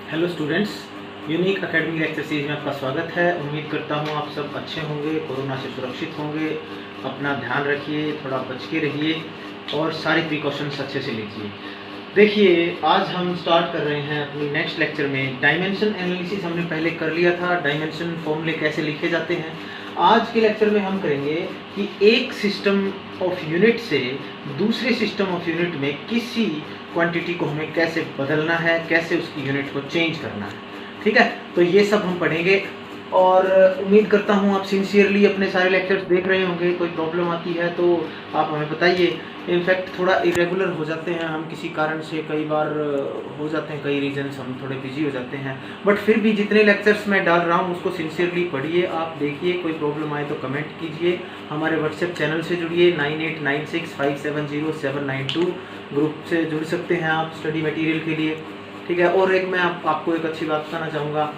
Hello students, unique academic lecture series में आपका स्वागत है। उम्मीद करता हूँ आप सब अच्छे होंगे, कोरोना से सुरक्षित होंगे। अपना ध्यान रखिए, थोड़ा बच के रहिए और सारी प्रिकॉशंस अच्छे से लीजिए। देखिए, आज हम स्टार्ट कर रहे हैं अपनी नेक्स्ट लेक्चर में। डायमेंशन एनालिसिस हमने पहले कर लिया था, डायमेंशन फॉर्मूले कैसे लिखे जाते हैं। आज के लेक्चर में हम करेंगे कि एक सिस्टम ऑफ यूनिट से दूसरे सिस्टम ऑफ यूनिट में किसी क्वांटिटी को हमें कैसे बदलना है, कैसे उसकी यूनिट को चेंज करना है। ठीक है, तो ये सब हम पढ़ेंगे और उम्मीद करता हूँ आप सिंसियरली अपने सारे लेक्चर्स देख रहे होंगे। कोई प्रॉब्लम आती है तो आप हमें बताइए। इनफैक्ट थोड़ा इरेगुलर हो जाते हैं हम किसी कारण से, कई बार हो जाते हैं, कई रीजन्स हम थोड़े बिजी हो जाते हैं, बट फिर भी जितने लेक्चर्स मैं डाल रहा हूँ उसको सिंसियरली पढ़िए, आप देखिए। कोई प्रॉब्लम आए तो कमेंट कीजिए, हमारे व्हाट्सएप चैनल से जुड़िए 9896570792 ग्रुप से जुड़ सकते हैं आप स्टडी मटेरियल के लिए। ठीक है, और एक मैं आपको एक अच्छी बात बताना चाहूँगा।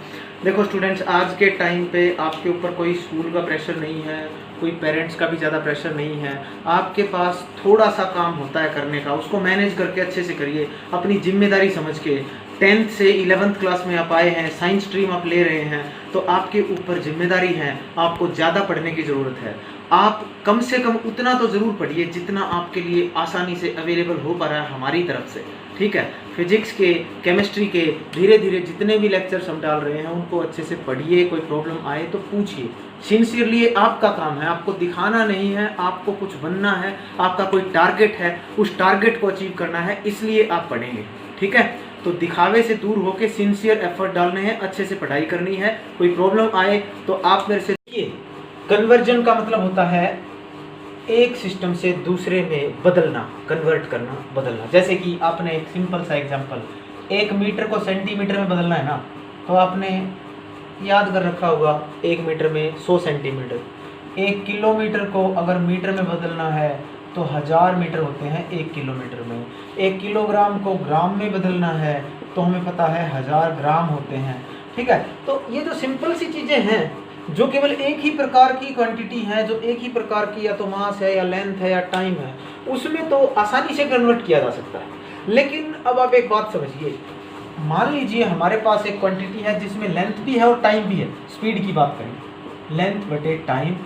देखो स्टूडेंट्स, आज के टाइम पे आपके ऊपर कोई स्कूल का प्रेशर नहीं है, कोई पेरेंट्स का भी ज़्यादा प्रेशर नहीं है। आपके पास थोड़ा सा काम होता है करने का, उसको मैनेज करके अच्छे से करिए, अपनी जिम्मेदारी समझ के। 10th से 11th क्लास में आप आए हैं, साइंस स्ट्रीम आप ले रहे हैं, तो आपके ऊपर जिम्मेदारी है, आपको ज़्यादा पढ़ने की ज़रूरत है। आप कम से कम उतना तो ज़रूर पढ़िए जितना आपके लिए आसानी से अवेलेबल हो पा रहा है हमारी तरफ से। ठीक है, फिजिक्स के, केमिस्ट्री के धीरे धीरे जितने भी लेक्चर्स हम डाल रहे हैं उनको अच्छे से पढ़िए। कोई प्रॉब्लम आए तो पूछिए। सिंसियरली आपका काम है, आपको दिखाना नहीं है, आपको कुछ बनना है, आपका कोई टारगेट है, उस टारगेट को अचीव करना है, इसलिए आप पढ़ेंगे। ठीक है, तो दिखावे से दूर होकर सिंसियर एफर्ट डालने हैं, अच्छे से पढ़ाई करनी है। कोई प्रॉब्लम आए तो आप मेरे से देखिए। कन्वर्जन का मतलब होता है एक सिस्टम से दूसरे में बदलना, कन्वर्ट करना, बदलना। जैसे कि आपने एक सिंपल सा एग्जांपल, 1 मीटर को सेंटीमीटर में बदलना है ना, तो आपने याद कर रखा होगा 1 मीटर में 100 सेंटीमीटर। 1 किलोमीटर को अगर मीटर में बदलना है तो 1000 मीटर होते हैं 1 किलोमीटर में। 1 किलोग्राम को ग्राम में बदलना है तो हमें पता है 1000 ग्राम होते हैं। ठीक है, तो ये जो सिंपल सी चीज़ें हैं, जो केवल एक ही प्रकार की क्वांटिटी है, जो एक ही प्रकार की या तो मास है या लेंथ है या टाइम है, उसमें तो आसानी से कन्वर्ट किया जा सकता है। लेकिन अब आप एक बात समझिए, मान लीजिए हमारे पास एक क्वांटिटी है जिसमें लेंथ भी है और टाइम भी है। स्पीड की बात करें, लेंथ बटे टाइम,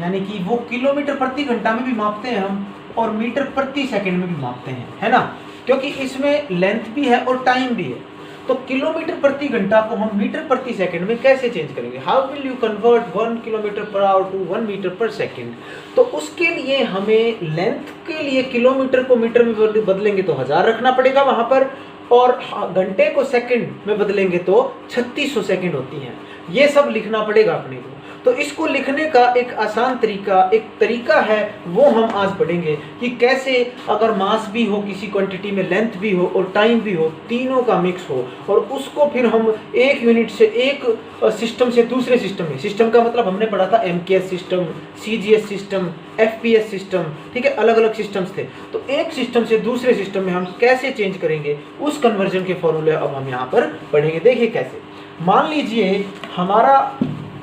यानी कि वो किलोमीटर प्रति घंटा में भी मापते हैं हम और मीटर प्रति सेकंड में भी मापते हैं, है ना, क्योंकि इसमें लेंथ भी है और टाइम भी है। तो किलोमीटर प्रति घंटा को हम मीटर प्रति सेकंड में कैसे चेंज करेंगे? How will you convert 1 kilometre per hour to 1 metre per second? तो उसके लिए हमें लेंथ के लिए किलोमीटर को मीटर में बदलेंगे तो 1000 रखना पड़ेगा वहां पर, और घंटे को सेकंड में बदलेंगे तो 3600 सेकंड होती हैं। ये सब लिखना पड़ेगा अपने को। तो इसको लिखने का एक आसान तरीका, एक तरीका है, वो हम आज पढ़ेंगे कि कैसे अगर मास भी हो किसी क्वांटिटी में, लेंथ भी हो और टाइम भी हो, तीनों का मिक्स हो, और उसको फिर हम एक यूनिट से, एक सिस्टम से दूसरे सिस्टम में, सिस्टम का मतलब हमने पढ़ा था MKS system, CGS system, FPS system, ठीक है, अलग अलग सिस्टम्स थे। तो एक सिस्टम से दूसरे सिस्टम में हम कैसे चेंज करेंगे, उस कन्वर्जन के फॉर्मूले अब हम यहाँ पर पढ़ेंगे। देखिए कैसे। मान लीजिए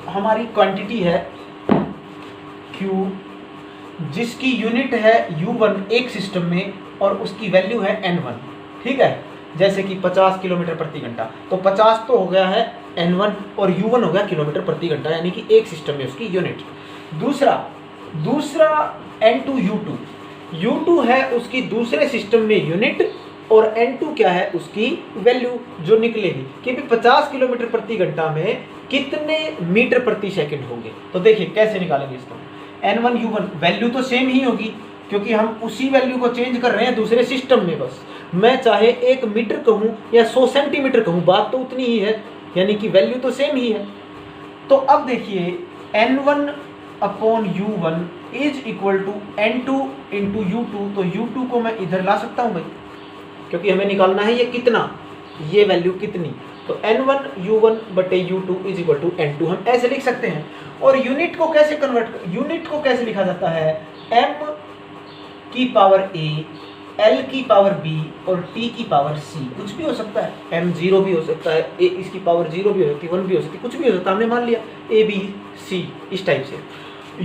हमारी क्वांटिटी है Q, जिसकी यूनिट है U1 एक सिस्टम में और उसकी वैल्यू है N1। ठीक है, जैसे कि 50 किलोमीटर प्रति घंटा, तो 50 तो हो गया है N1 और U1 हो गया किलोमीटर प्रति घंटा, यानी कि एक सिस्टम में उसकी यूनिट। दूसरा N2 U2 है उसकी दूसरे सिस्टम में यूनिट, और N2 क्या है, उसकी वैल्यू जो निकलेगी कि 50 किलोमीटर प्रति घंटा में कितने मीटर प्रति सेकंड होंगे। तो देखिए कैसे निकालेंगे इसको। N1 U1 वैल्यू तो सेम ही होगी, क्योंकि हम उसी वैल्यू को चेंज कर रहे हैं दूसरे सिस्टम में। बस मैं चाहे 1 मीटर कहूँ या 100 सेंटीमीटर कहूँ, बात तो उतनी ही है, यानी कि वैल्यू तो सेम ही है। तो अब देखिए N1 upon U1 is equal to N2 into U2। तो U2 को मैं इधर ला सकता हूँ भाई, क्योंकि हमें निकालना है ये कितना, ये वैल्यू कितनी। तो N1 U1 बटे U2 is equal to N2 हम ऐसे लिख सकते हैं। और यूनिट को कैसे यूनिट को कैसे लिखा जाता है? M की पावर A, L की पावर B और T की पावर C। कुछ भी हो सकता है, M 0 भी हो सकता है, A इसकी पावर 0 भी हो सकती है, 1 भी हो सकती है, कुछ भी हो सकता है। हमने मान लिया A B C इस टाइप से।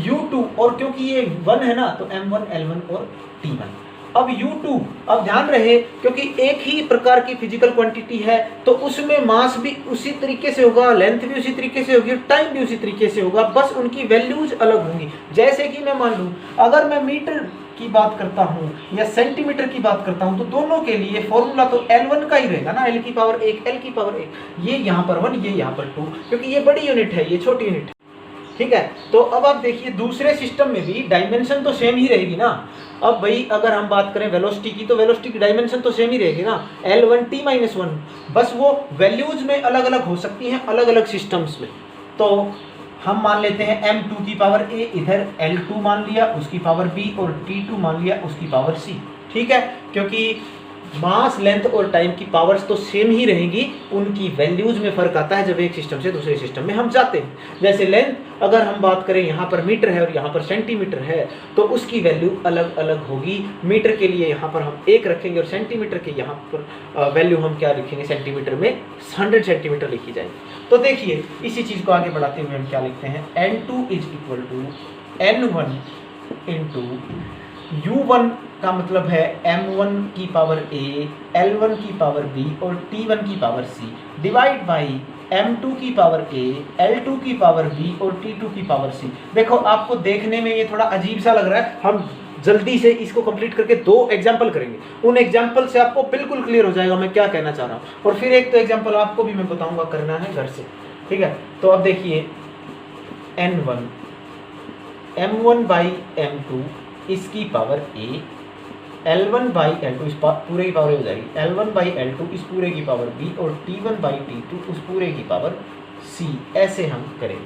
U2, और क्योंकि ये 1 है ना, तो M1 L1 और T1। अब U2, अब ध्यान रहे क्योंकि एक ही प्रकार की फिजिकल क्वांटिटी है तो उसमें मास भी उसी तरीके से होगा, लेंथ भी उसी तरीके से होगी, टाइम भी उसी तरीके से होगा, बस उनकी वैल्यूज अलग होंगी। जैसे कि मैं मान लूँ अगर मैं मीटर की बात करता हूँ या सेंटीमीटर की बात करता हूँ तो दोनों के लिए फॉर्मूला तो L1 का ही रहेगा ना, L की पावर 1, L की पावर 1, ये यहाँ पर 1, ये यहाँ पर 2, क्योंकि ये बड़ी यूनिट है, ये छोटी यूनिट है। ठीक है, तो अब आप देखिए दूसरे सिस्टम में भी डायमेंशन तो सेम ही रहेगी ना। अब भाई अगर हम बात करें वेलोसिटी की तो वेलोसिटी की डायमेंशन तो सेम ही रहेगी ना, L1t-1, बस वो वैल्यूज में अलग अलग हो सकती हैं अलग अलग सिस्टम्स में। तो हम मान लेते हैं m2 की पावर a, इधर L2 मान लिया उसकी पावर b और t2 मान लिया उसकी पावर c। ठीक है, क्योंकि मास, लेंथ और टाइम की पावर्स तो सेम ही रहेंगी, उनकी वैल्यूज में फर्क आता है जब एक सिस्टम से दूसरे सिस्टम में हम जाते हैं। जैसे लेंथ अगर हम बात करें यहाँ पर मीटर है और यहाँ पर सेंटीमीटर है तो उसकी वैल्यू अलग अलग होगी। मीटर के लिए यहाँ पर हम 1 रखेंगे और सेंटीमीटर के यहाँ पर वैल्यू हम क्या लिखेंगे, सेंटीमीटर में 100 सेंटीमीटर लिखी जाएगी। तो देखिए इसी चीज़ को आगे बढ़ाते हुए हम क्या लिखते हैं, N2 = N1 × U1 का मतलब है M1 की पावर A, L1 की पावर B और T1 की power C divide by M2 की पावर A, L2 की पावर B और T2 की पावर C। देखो आपको देखने में ये थोड़ा अजीब सा लग रहा है, हम जल्दी से इसको कंप्लीट करके 2 एग्जाम्पल करेंगे, उन एग्जाम्पल से आपको बिल्कुल क्लियर हो जाएगा मैं क्या कहना चाह रहा हूँ, और फिर एक तो एग्जाम्पल आपको भी मैं बताऊँगा करना है घर से। ठीक है, तो अब देखिए N1 M1/M2 इसकी पावर A, L1/L2 इस पूरे की पावर हो जाएगी, L1/L2 इस पूरे की पावर B और T1/T2 उस पूरे की पावर C, ऐसे हम करेंगे।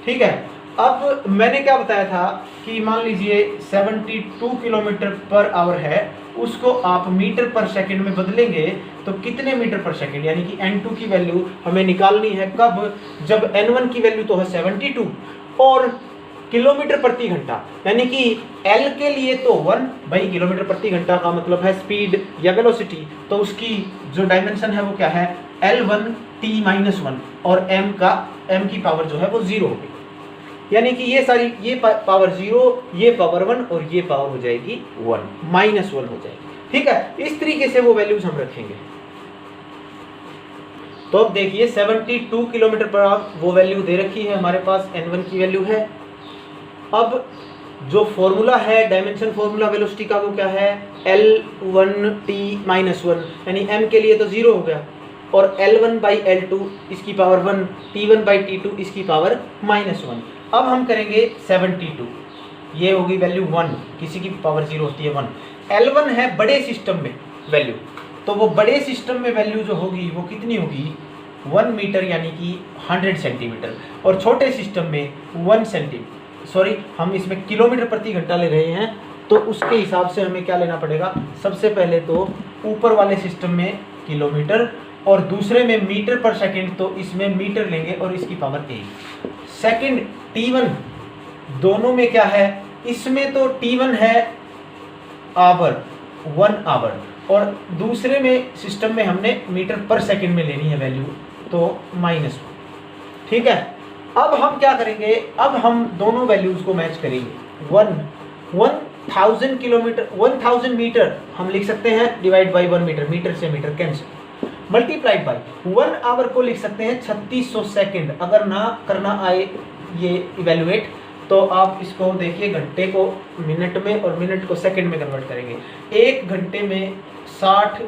ठीक है, अब मैंने क्या बताया था कि मान लीजिए 72 km/h है, उसको आप मीटर पर सेकंड में बदलेंगे तो कितने मीटर पर सेकंड, यानी कि N2 की वैल्यू हमें निकालनी है कब, जब N1 की वैल्यू तो है 72 और किलोमीटर प्रति घंटा, यानी कि L के लिए तो 1 भाई किलोमीटर प्रति घंटा का मतलब है स्पीड या वेलोसिटी, तो उसकी जो डायमेंशन है वो क्या है, L1t-1 और M की पावर जो है वो 0 होगी, यानी कि ये सारी ये पावर 0, ये पावर 1 और ये पावर हो जाएगी 1 -1 हो जाएगी। ठीक है, इस तरीके से वो वैल्यूज हम रखेंगे। तो अब देखिए 72 km/h वो वैल्यू दे रखी है हमारे पास, N1 की वैल्यू है। अब जो फॉर्मूला है डायमेंशन फॉर्मूला वेलोसिटी का वो क्या है, L1t-1, यानी m के लिए तो 0 हो गया और L1/L2 इसकी पावर 1, T1/T2 इसकी पावर -1। अब हम करेंगे 72, ये होगी वैल्यू 1, किसी की पावर 0 होती है 1। L1 है बड़े सिस्टम में वैल्यू, तो वो बड़े सिस्टम में वैल्यू जो होगी वो कितनी होगी, 1 मीटर यानी कि 100 सेंटीमीटर, और छोटे सिस्टम में 1 सेंटीमीटर, सॉरी हम इसमें किलोमीटर प्रति घंटा ले रहे हैं, तो उसके हिसाब से हमें क्या लेना पड़ेगा, सबसे पहले तो ऊपर वाले सिस्टम में किलोमीटर और दूसरे में मीटर पर सेकंड, तो इसमें मीटर लेंगे और इसकी पावर 1। सेकंड T1 दोनों में क्या है, इसमें तो T1 है आवर 1 आवर और दूसरे में सिस्टम में हमने मीटर पर सेकंड में लेनी है वैल्यू, तो -1। ठीक है, अब हम क्या करेंगे, अब हम दोनों वैल्यूज को मैच करेंगे। 1000 किलोमीटर 1000 मीटर हम लिख सकते हैं डिवाइड बाई 1 मीटर, मीटर से metre cancel, multiplied by 1 hour को लिख सकते हैं 3600 सेकंड। अगर ना करना आए ये इवेलुएट तो आप इसको देखिए, घंटे को मिनट में और मिनट को सेकंड में कन्वर्ट करेंगे। 1 घंटे में 60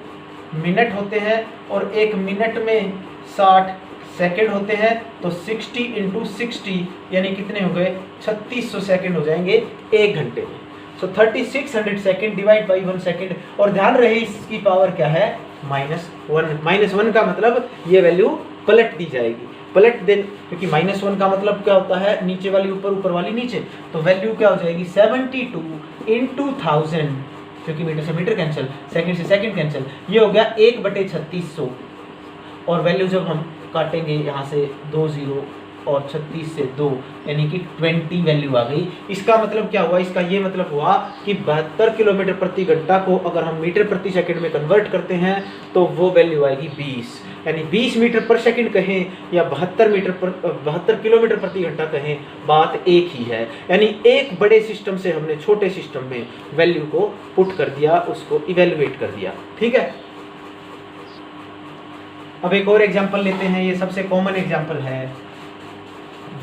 मिनट होते हैं और 1 मिनट में 60 सेकंड होते हैं, तो 60 × 60 यानी कितने हो गए, 3600 सेकंड हो जाएंगे 1 घंटे में। सो 3600 सेकंड डिवाइड बाई 1 सेकंड, और ध्यान रहे इसकी पावर क्या है, -1। -1 का मतलब ये वैल्यू पलट दी जाएगी, पलट दें, क्योंकि -1 का मतलब क्या होता है, नीचे वाली ऊपर, ऊपर वाली नीचे, तो वैल्यू क्या हो जाएगी 72 × 1000, क्योंकि मीटर से मीटर कैंसिल, सेकंड से सेकंड कैंसिल, ये हो गया 1/3600। और वैल्यू जब हम काटेंगे यहाँ से 2 0 और 36 से 2 यानी कि 20 वैल्यू आ गई। इसका मतलब क्या हुआ, इसका ये मतलब हुआ कि 72 किलोमीटर प्रति घंटा को अगर हम मीटर प्रति सेकंड में कन्वर्ट करते हैं तो वो वैल्यू आएगी 20, यानी 20 मीटर पर सेकंड कहें या 72 किलोमीटर प्रति घंटा कहें, बात एक ही है। यानी एक बड़े सिस्टम से हमने छोटे सिस्टम में वैल्यू को पुट कर दिया, उसको इवेल्युएट कर दिया। ठीक है, अब एक और एग्जांपल लेते हैं, ये सबसे कॉमन एग्जांपल है।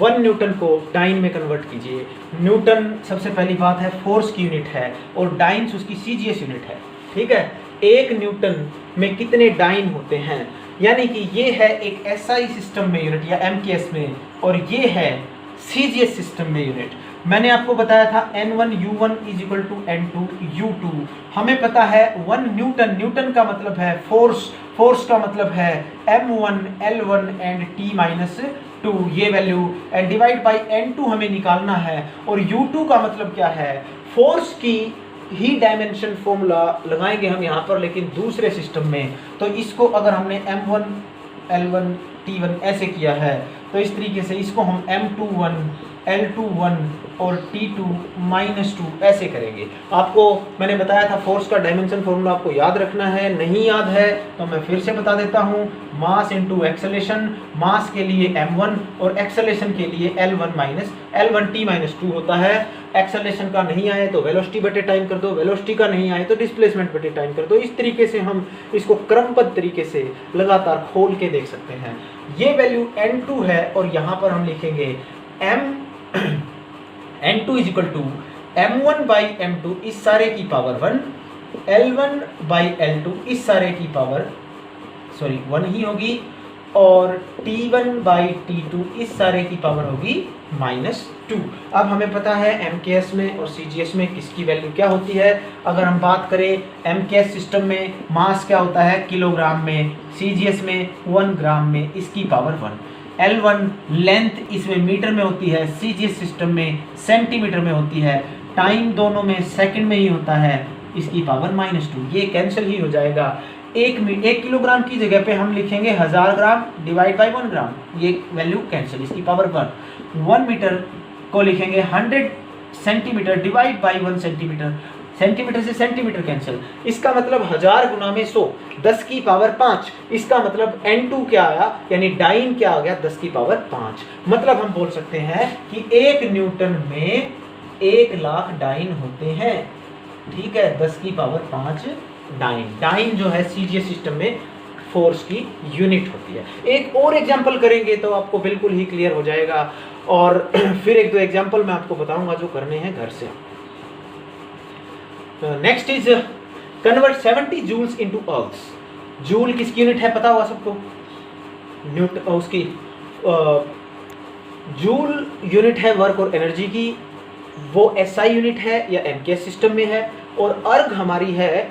1 न्यूटन को डाइन में कन्वर्ट कीजिए। न्यूटन सबसे पहली बात है फोर्स की यूनिट है और डाइन्स उसकी सीजीएस यूनिट है। ठीक है, 1 न्यूटन में कितने डाइन होते हैं, यानी कि ये है एक एसआई सिस्टम में यूनिट या एमकेएस में, और ये है सीजीएस सिस्टम में यूनिट। मैंने आपको बताया था N1 U1 is equal to N2 U2। हमें पता है 1 न्यूटन, न्यूटन का मतलब है फोर्स, फोर्स का मतलब है M1 L1 एंड T-2 ये value, and divide by N2 हमें निकालना है। और U2 का मतलब क्या है, फोर्स की ही डायमेंशन फॉर्मूला लगाएंगे हम यहाँ पर, लेकिन दूसरे सिस्टम में। तो इसको अगर हमने M1 L1 T1 ऐसे किया है तो इस तरीके से इसको हम M21 L21 और T2-2 ऐसे करेंगे। आपको मैंने बताया था फोर्स का डायमेंशन फॉर्मूला आपको याद रखना है, नहीं याद है तो मैं फिर से बता देता हूँ। मास इनटू एक्सेलेरेशन, मास के लिए M1 और एक्सेलेरेशन के लिए L1 T-2 होता है। एक्सेलेरेशन का नहीं आए तो वेलोसिटी बटे टाइम कर दो, वेलोसिटी का नहीं आए तो डिस्प्लेसमेंट बटे टाइम कर दो। इस तरीके से हम इसको क्रमबद्ध तरीके से लगातार खोल के देख सकते हैं। ये वैल्यू N2 है और यहाँ पर हम लिखेंगे N2 is equal to M1 by M2 इस सारे की पावर 1, L1 बाई L2 इस सारे की पावर 1 ही होगी, और T1 बाई T2 इस सारे की पावर होगी -2। अब हमें पता है MKS में और CGS में किसकी वैल्यू क्या होती है। अगर हम बात करें MKS सिस्टम में मास क्या होता है किलोग्राम में, CGS में 1 ग्राम में, इसकी पावर 1। L1 लेंथ इसमें मीटर में होती है, CGS सिस्टम में सेंटीमीटर में होती है, टाइम दोनों में सेकंड में ही होता है, इसकी पावर -2। ये कैंसिल ही हो जाएगा। 1 किलोग्राम की जगह पे हम लिखेंगे 1000 ग्राम डिवाइड बाई 1 ग्राम, ये वैल्यू कैंसिल, इसकी पावर 1। 1 मीटर को लिखेंगे 100 centimetre divide by 1 centimetre, centimetre से सेंटीमीटर कैंसिल, इसका मतलब 1000 गुना में 100, 10 की पावर 5। इसका मतलब N2 क्या आया, यानी डाइन क्या आ गया, 10 की पावर 5। मतलब हम बोल सकते हैं कि 1 न्यूटन में 1 लाख डाइन होते हैं। ठीक है, 10 की पावर 5 डाइन। डाइन जो है सीजीएस सिस्टम में फोर्स की यूनिट होती है। एक और एग्जांपल करेंगे तो आपको बिल्कुल ही क्लियर हो जाएगा, और फिर 1-2 एग्जांपल मैं आपको बताऊंगा जो करने हैं घर से। Next is convert 70 joules into ergs. Joule किसकी यूनिट है पता होगा सबको, उसकी जूल यूनिट है वर्क और एनर्जी की, वो एसआई यूनिट है या एमकेएस सिस्टम में है, और अर्ग हमारी है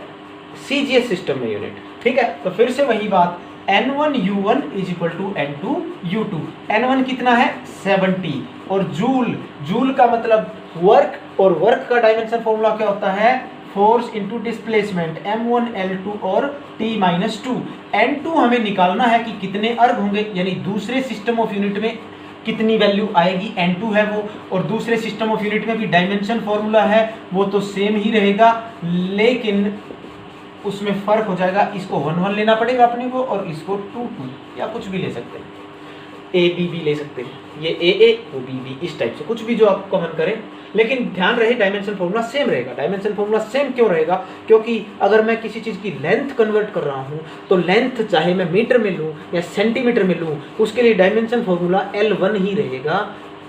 सीजीएस सिस्टम में यूनिट। ठीक है, तो फिर से वही बात, N1 U1 is equal to N2 U2। N1 कितना है 70, और जूल, जूल का मतलब वर्क, और वर्क का डायमेंशन फॉर्मूला क्या होता है, force into displacement, M1 L2 और T-2। N2 हमें निकालना है कि कितने अर्ग होंगे, यानी दूसरे सिस्टम ऑफ यूनिट में कितनी वैल्यू आएगी, N2 है वो, और दूसरे सिस्टम ऑफ यूनिट में भी डायमेंशन फॉर्मूला है वो तो सेम ही रहेगा, लेकिन उसमें फर्क हो जाएगा। इसको 1-1 लेना पड़ेगा अपने को, और इसको 2-2 या कुछ भी ले सकते हैं, AB भी ले सकते हैं, ये AA वो BB, इस टाइप से कुछ भी जो आप कॉमन करें, लेकिन ध्यान रहे डायमेंशन फॉर्मूला सेम रहेगा। डायमेंशन फॉर्मूला सेम क्यों रहेगा, क्योंकि अगर मैं किसी चीज़ की लेंथ कन्वर्ट कर रहा हूँ तो लेंथ चाहे मैं मीटर में लूँ या सेंटीमीटर में लूँ, उसके लिए डायमेंशन फॉर्मूला L1 ही रहेगा,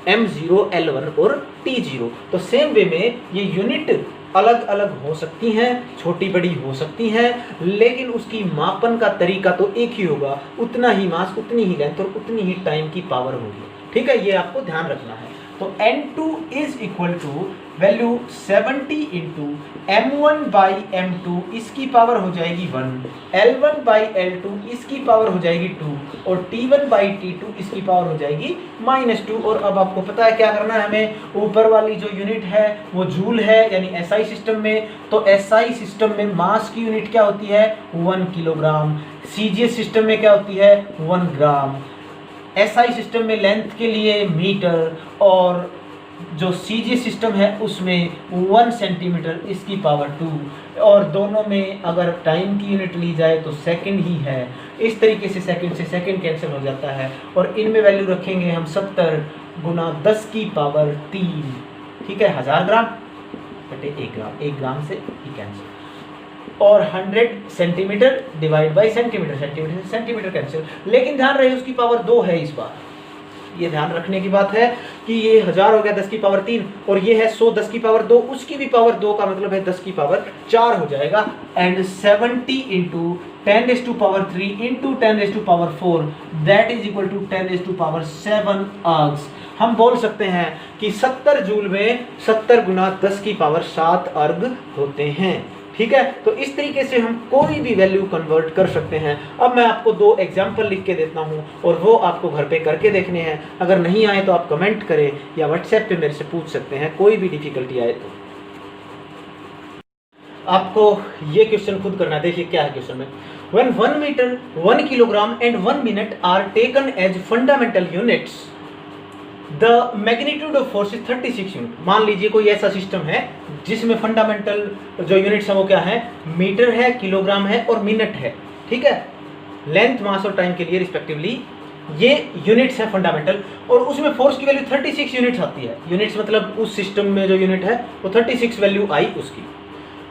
M0 L1 और T0। तो सेम वे में ये यूनिट अलग अलग हो सकती हैं, छोटी बड़ी हो सकती हैं, लेकिन उसकी मापन का तरीका तो एक ही होगा, उतना ही मास, उतनी ही लेंथ और उतनी ही टाइम की पावर होगी। ठीक है, ये आपको ध्यान रखना है। तो N2 is equal to value 70 into M1 by M2, इसकी पावर हो जाएगी 1, L1 बाई L2 इसकी पावर हो जाएगी 2, और T1 बाई T2 इसकी पावर हो जाएगी -2। और अब आपको पता है क्या करना है हमें, ऊपर वाली जो यूनिट है वो जूल है, यानी SI सिस्टम में, तो SI सिस्टम में मास की यूनिट क्या होती है 1 किलोग्राम, CGS सिस्टम में क्या होती है 1 ग्राम। SI सिस्टम में लेंथ के लिए मीटर और जो CG सिस्टम है उसमें 1 सेंटीमीटर इसकी पावर 2, और दोनों में अगर टाइम की यूनिट ली जाए तो सेकंड ही है। इस तरीके से सेकंड कैंसिल हो जाता है और इनमें वैल्यू रखेंगे हम 70 गुना 10 की पावर 3, ठीक है, 1000 ग्राम बटे 1 ग्राम, 1 ग्राम से ही कैंसिल, और 100 centimetre divide by centimetre, centimetre से सेंटीमीटर कैंसिल। लेकिन ध्यान रहे उसकी पावर 2 है इस बार, ये ध्यान रखने की बात है कि ये 1000 हो गया 10 की पावर 3 और ये है 100 10 की पावर 2, उसकी भी पावर 2 का मतलब है 10 की पावर 4 हो जाएगा। And 70 into 10 to power 3 into 10 to power 4 that is equal to 10 to power 7 ergs. हम बोल सकते हैं कि 70 जूल में 70 गुना 10 की पावर 7 अर्ग होते हैं, ठीक है। तो इस तरीके से हम कोई भी वैल्यू कन्वर्ट कर सकते हैं। अब मैं आपको 2 एग्जाम्पल लिख के देता हूं और वो आपको घर पे करके देखने हैं। अगर नहीं आए तो आप कमेंट करें या व्हाट्सएप पे मेरे से पूछ सकते हैं, कोई भी डिफिकल्टी आए तो। आपको ये क्वेश्चन खुद करना है, देखिए क्या है क्वेश्चन में। When 1 metre 1 kilogram and 1 minute are taken as fundamental units, the magnitude of force is 36 unit. मान लीजिए कोई ऐसा सिस्टम है जिसमें फंडामेंटल जो यूनिट्स है वो क्या है, मीटर है, किलोग्राम है और मिनट है, ठीक है, लेंथ मास और टाइम के लिए रिस्पेक्टिवली ये यूनिट्स है फंडामेंटल, और उसमें फोर्स की वैल्यू 36 यूनिट्स आती है। यूनिट्स मतलब उस सिस्टम में जो यूनिट है वो 36 वैल्यू आई उसकी।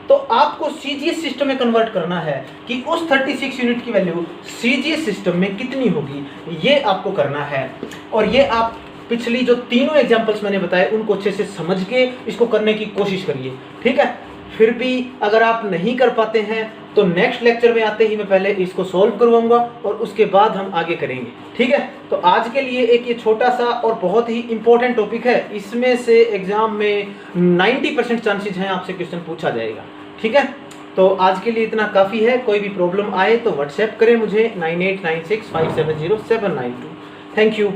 तो आपको CGS सिस्टम में कन्वर्ट करना है कि उस 36 यूनिट की वैल्यू CGS सिस्टम में कितनी होगी, ये आपको करना है। और ये आप पिछली जो तीनों एग्जांपल्स मैंने बताए उनको अच्छे से समझ के इसको करने की कोशिश करिए, ठीक है। फिर भी अगर आप नहीं कर पाते हैं तो नेक्स्ट लेक्चर में आते ही मैं पहले इसको सॉल्व करवाऊंगा और उसके बाद हम आगे करेंगे, ठीक है। तो आज के लिए एक ये छोटा सा और बहुत ही इंपॉर्टेंट टॉपिक है, इसमें से एग्जाम में 90% चांसेस हैं आपसे क्वेश्चन पूछा जाएगा, ठीक है। तो आज के लिए इतना काफ़ी है। कोई भी प्रॉब्लम आए तो व्हाट्सएप करें मुझे 9896570792। Thank you.